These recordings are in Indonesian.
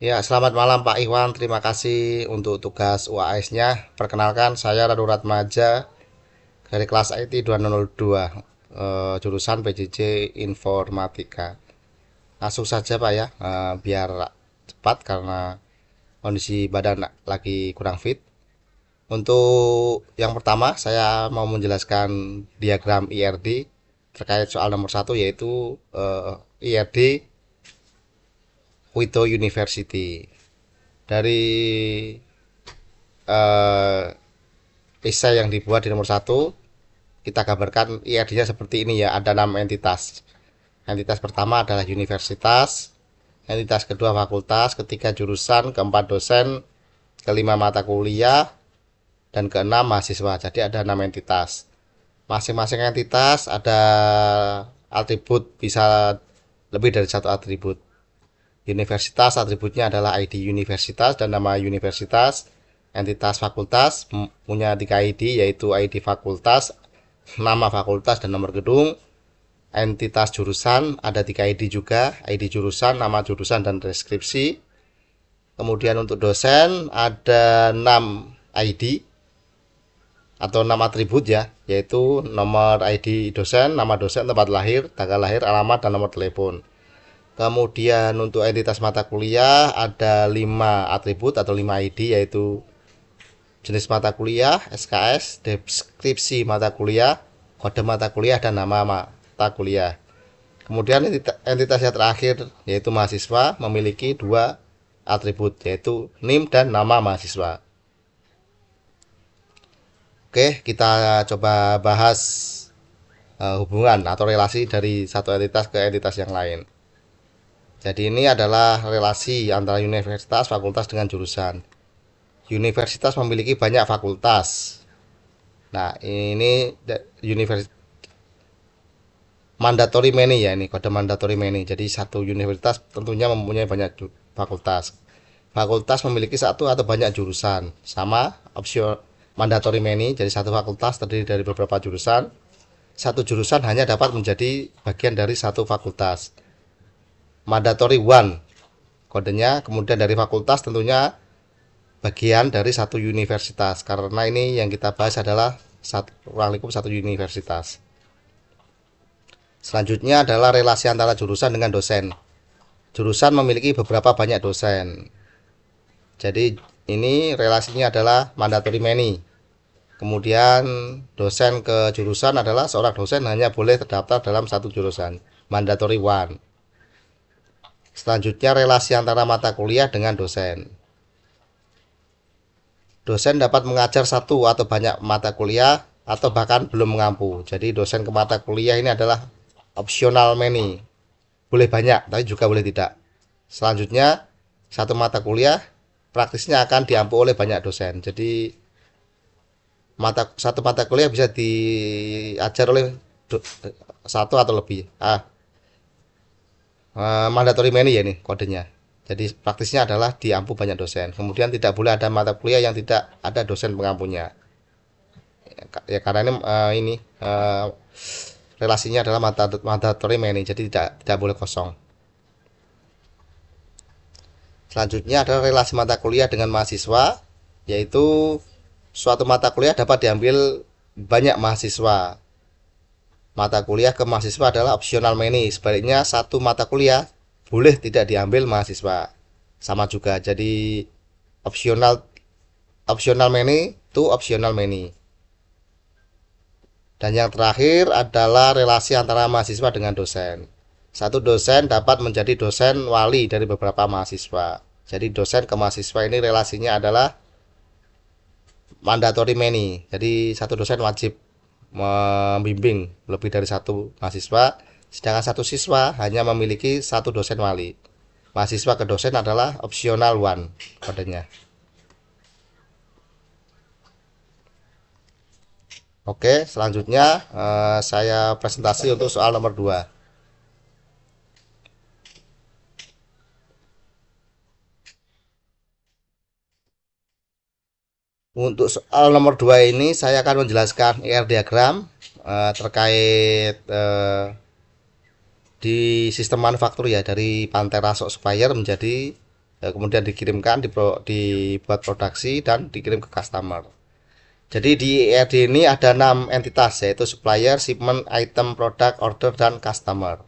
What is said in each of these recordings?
Ya, selamat malam Pak Iwan. Terima kasih untuk tugas UAS-nya. Perkenalkan, saya Radu Ratmaja dari kelas IT 202, jurusan PJJ Informatika. Langsung saja Pak ya, biar cepat karena kondisi badan lagi kurang fit. Untuk yang pertama, saya mau menjelaskan diagram IRD terkait soal nomor satu, yaitu IRD Quito University. Dari eh, esai yang dibuat di nomor satu, kita gambarkan IRD-nya seperti ini ya. Ada 6 entitas. Entitas pertama adalah universitas, entitas kedua fakultas, ketiga jurusan, keempat dosen, kelima mata kuliah, dan keenam mahasiswa. Jadi ada 6 entitas. Masing-masing entitas ada atribut, bisa lebih dari satu atribut. Universitas atributnya adalah ID universitas dan nama universitas. Entitas fakultas punya 3 ID, yaitu ID fakultas, nama fakultas, dan nomor gedung. Entitas jurusan ada 3 ID juga, ID jurusan, nama jurusan, dan deskripsi. Kemudian untuk dosen ada 6 ID atau 6 atribut ya, yaitu nomor ID dosen, nama dosen, tempat lahir, tanggal lahir, alamat, dan nomor telepon. Kemudian untuk entitas mata kuliah ada 5 atribut atau 5 ID, yaitu jenis mata kuliah, SKS, deskripsi mata kuliah, kode mata kuliah, dan nama mata kuliah. Kemudian entitas yang terakhir yaitu mahasiswa memiliki 2 atribut, yaitu NIM dan nama mahasiswa. Oke, kita coba bahas hubungan atau relasi dari satu entitas ke entitas yang lain. Jadi ini adalah relasi antara universitas, fakultas dengan jurusan. Universitas memiliki banyak fakultas. Nah, ini universitas mandatory many ya, ini kode mandatory many. Jadi satu universitas tentunya mempunyai banyak fakultas. Fakultas memiliki satu atau banyak jurusan. Sama option mandatory many. Jadi satu fakultas terdiri dari beberapa jurusan. Satu jurusan hanya dapat menjadi bagian dari satu fakultas. Mandatory one kodenya. Kemudian dari fakultas tentunya bagian dari satu universitas, karena ini yang kita bahas adalah satu ruang lingkup satu universitas. Selanjutnya adalah relasi antara jurusan dengan dosen. Jurusan memiliki beberapa banyak dosen. Jadi ini relasinya adalah mandatory many. Kemudian dosen ke jurusan adalah seorang dosen hanya boleh terdaftar dalam satu jurusan, mandatory one. Selanjutnya relasi antara mata kuliah dengan dosen. Dosen dapat mengajar satu atau banyak mata kuliah atau bahkan belum mengampu. Jadi dosen ke mata kuliah ini adalah optional many. Boleh banyak, tapi juga boleh tidak. Selanjutnya, satu mata kuliah praktisnya akan diampu oleh banyak dosen. Jadi satu mata kuliah bisa diajar oleh satu atau lebih. Mandatory many ya ini kodenya. Jadi praktisnya adalah diampu banyak dosen. Kemudian tidak boleh ada mata kuliah yang tidak ada dosen pengampunya. Ya karena ini relasinya adalah mandatory many, jadi tidak boleh kosong. Selanjutnya adalah relasi mata kuliah dengan mahasiswa, yaitu suatu mata kuliah dapat diambil banyak mahasiswa. Mata kuliah ke mahasiswa adalah optional many. Sebaliknya satu mata kuliah boleh tidak diambil mahasiswa. Sama juga. Jadi optional optional many to optional many. Dan yang terakhir adalah relasi antara mahasiswa dengan dosen. Satu dosen dapat menjadi dosen wali dari beberapa mahasiswa. Jadi dosen ke mahasiswa ini relasinya adalah mandatory many. Jadi satu dosen wajib membimbing lebih dari satu mahasiswa, sedangkan satu siswa hanya memiliki satu dosen wali. Mahasiswa ke dosen adalah optional one kodenya. Oke, selanjutnya saya presentasi untuk soal nomor 2. Untuk soal nomor 2 ini saya akan menjelaskan IR diagram terkait di sistem manufaktur ya, dari Pantera Shock Supplier menjadi kemudian dikirimkan, dibuat produksi dan dikirim ke customer. Jadi di ERD ini ada 6 entitas, yaitu supplier, shipment, item, product, order, dan customer.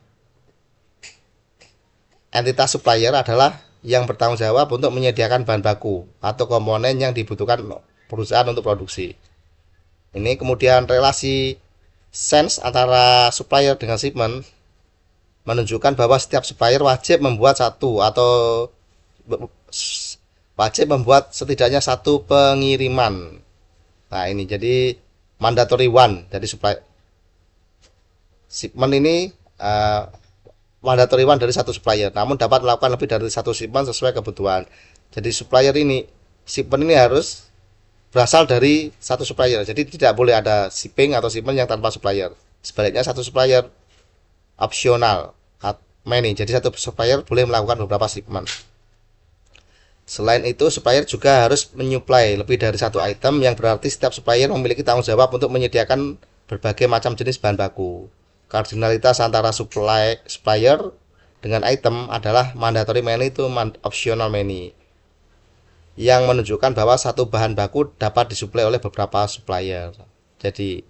Entitas supplier adalah yang bertanggung jawab untuk menyediakan bahan baku atau komponen yang dibutuhkan perusahaan untuk produksi. Ini kemudian relasi sense antara supplier dengan shipment menunjukkan bahwa setiap supplier wajib membuat setidaknya satu pengiriman. Nah, ini jadi mandatory one. Jadi shipment ini mandatory one dari satu supplier, namun dapat melakukan lebih dari satu shipment sesuai kebutuhan. Jadi shipment ini harus berasal dari satu supplier. Jadi tidak boleh ada shipping atau shipment yang tanpa supplier. Sebaliknya satu supplier opsional many. Jadi satu supplier boleh melakukan beberapa shipment. Selain itu, supplier juga harus menyuplai lebih dari satu item, yang berarti setiap supplier memiliki tanggung jawab untuk menyediakan berbagai macam jenis bahan baku. Kardinalitas antara supplier dengan item adalah mandatory many to optional many, yang menunjukkan bahwa satu bahan baku dapat disuplai oleh beberapa supplier. Jadi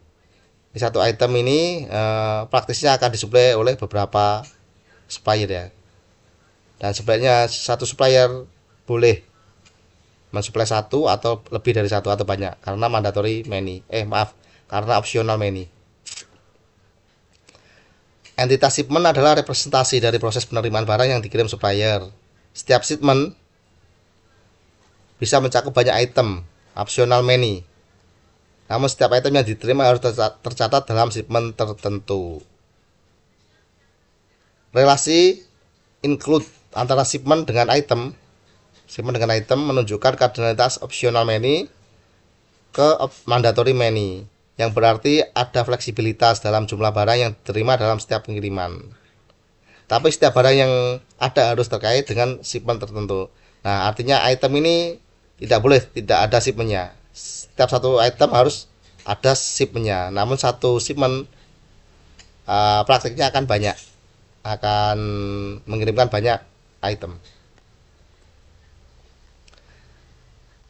satu item ini praktisnya akan disuplai oleh beberapa supplier ya. Dan sebaliknya satu supplier boleh mensuplai satu atau lebih dari satu atau banyak karena karena optional many. Entitas shipment adalah representasi dari proses penerimaan barang yang dikirim supplier. Setiap shipment bisa mencakup banyak item, optional many. Namun setiap item yang diterima harus tercatat dalam shipment tertentu. Relasi include antara shipment dengan item menunjukkan kardinalitas optional many ke mandatory many, yang berarti ada fleksibilitas dalam jumlah barang yang diterima dalam setiap pengiriman. Tapi setiap barang yang ada harus terkait dengan shipment tertentu. Nah, artinya item ini tidak ada shipmentnya. Setiap satu item harus ada shipmentnya. Namun satu shipment praktiknya akan mengirimkan banyak item.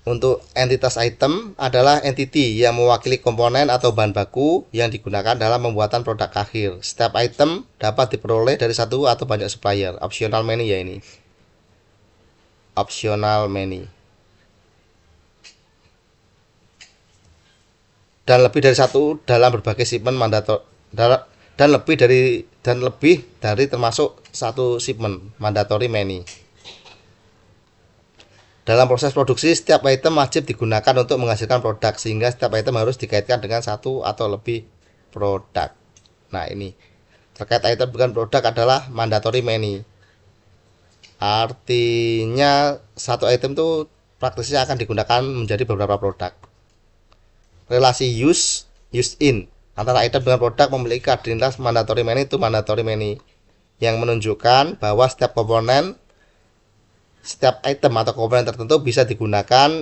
Untuk entitas item adalah entity yang mewakili komponen atau bahan baku yang digunakan dalam pembuatan produk akhir. Setiap item dapat diperoleh dari satu atau banyak supplier. Optional many ya ini. Optional many. Dan lebih dari satu dalam berbagai shipment dan lebih dari termasuk satu shipment mandatory many. Dalam proses produksi, setiap item wajib digunakan untuk menghasilkan produk, sehingga setiap item harus dikaitkan dengan satu atau lebih produk. Nah, ini terkait item dengan produk adalah mandatory many. Artinya satu item itu praktisnya akan digunakan menjadi beberapa produk. Relasi use in antara item dengan produk memiliki kardinalitas mandatory many to mandatory many, yang menunjukkan bahwa setiap item atau komponen tertentu bisa digunakan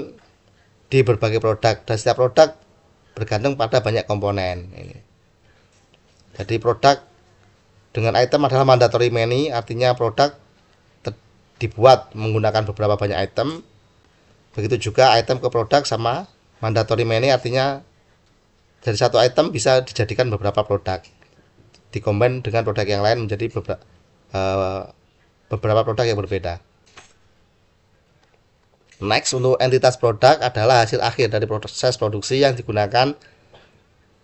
di berbagai produk, dan setiap produk bergantung pada banyak komponen. Ini. Jadi produk dengan item adalah mandatory many, artinya produk dibuat menggunakan beberapa banyak item. Begitu juga item ke produk sama mandatory many, artinya dari satu item bisa dijadikan beberapa produk, dikombin dengan produk yang lain menjadi beberapa produk yang berbeda. Next, untuk entitas produk adalah hasil akhir dari proses produksi yang digunakan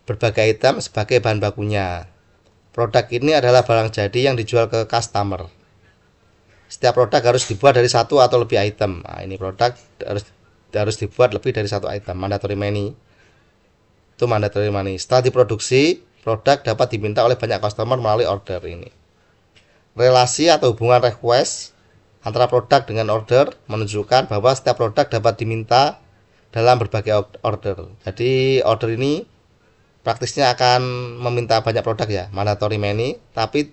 berbagai item sebagai bahan bakunya. Produk ini adalah barang jadi yang dijual ke customer. Setiap produk harus dibuat dari satu atau lebih item. Nah, ini produk harus dibuat lebih dari satu item, mandatory many. Itu mandatory many. Setelah diproduksi, produk dapat diminta oleh banyak customer melalui order ini. Relasi atau hubungan request antara produk dengan order menunjukkan bahwa setiap produk dapat diminta dalam berbagai order. Jadi order ini praktisnya akan meminta banyak produk ya, mandatory many, tapi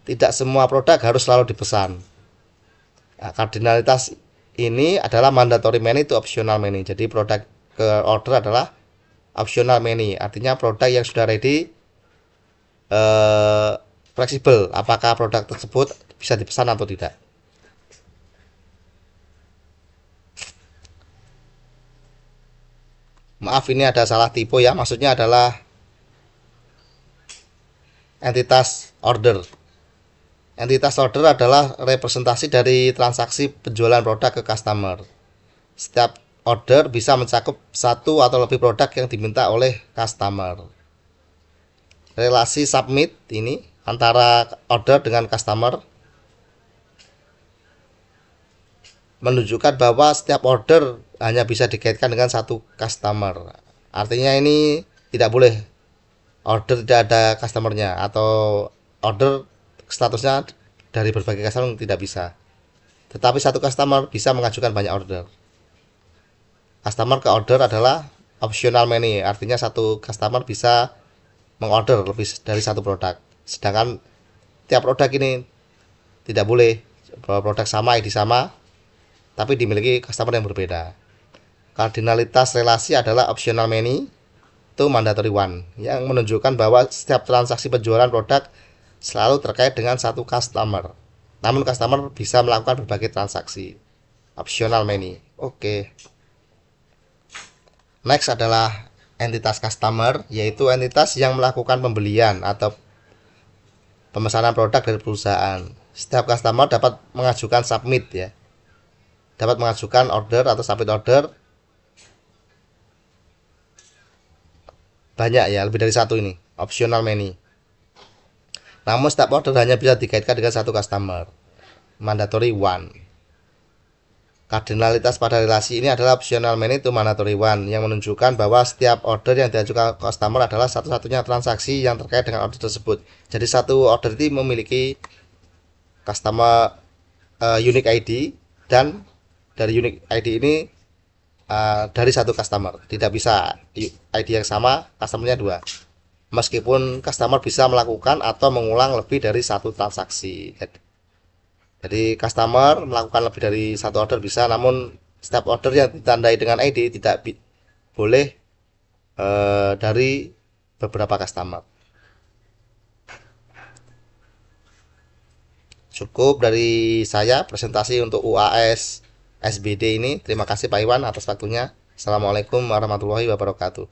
tidak semua produk harus selalu dipesan. Nah, kardinalitas ini adalah mandatory many to optional many. Jadi produk ke order adalah optional many, artinya produk yang sudah ready fleksibel apakah produk tersebut bisa dipesan atau tidak. Maaf, ini ada salah tipe ya, maksudnya adalah entitas order. Entitas order adalah representasi dari transaksi penjualan produk ke customer. Setiap order bisa mencakup satu atau lebih produk yang diminta oleh customer. Relasi submit ini antara order dengan customer menunjukkan bahwa setiap order hanya bisa dikaitkan dengan satu customer. Artinya ini tidak boleh order tidak ada customernya, atau order statusnya dari berbagai customer tidak bisa. Tetapi satu customer bisa mengajukan banyak order. Customer ke order adalah optional many, artinya satu customer bisa mengorder lebih dari satu produk. Sedangkan tiap produk ini tidak boleh, produk sama, ID sama, tapi dimiliki customer yang berbeda. Kardinalitas relasi adalah optional many to mandatory one, yang menunjukkan bahwa setiap transaksi penjualan produk selalu terkait dengan satu customer. Namun customer bisa melakukan berbagai transaksi. Optional many. Oke. Next adalah entitas customer, yaitu entitas yang melakukan pembelian atau pemesanan produk dari perusahaan. Setiap customer dapat mengajukan submit ya. Dapat mengajukan order atau submit order banyak ya, lebih dari satu ini. Optional many. Namun setiap order hanya bisa dikaitkan dengan satu customer. Mandatory one. Kardinalitas pada relasi ini adalah optional many to mandatory one, yang menunjukkan bahwa setiap order yang diajukan customer adalah satu-satunya transaksi yang terkait dengan order tersebut. Jadi satu order ini memiliki customer unique ID, dan dari unique ID ini dari satu customer. Tidak bisa ID yang sama, customernya dua. Meskipun customer bisa melakukan atau mengulang lebih dari satu transaksi. Jadi customer melakukan lebih dari satu order bisa, namun setiap order yang ditandai dengan ID tidak boleh dari beberapa customer. Cukup dari saya presentasi untuk UAS SBD ini. Terima kasih Pak Iwan atas waktunya. Assalamualaikum warahmatullahi wabarakatuh.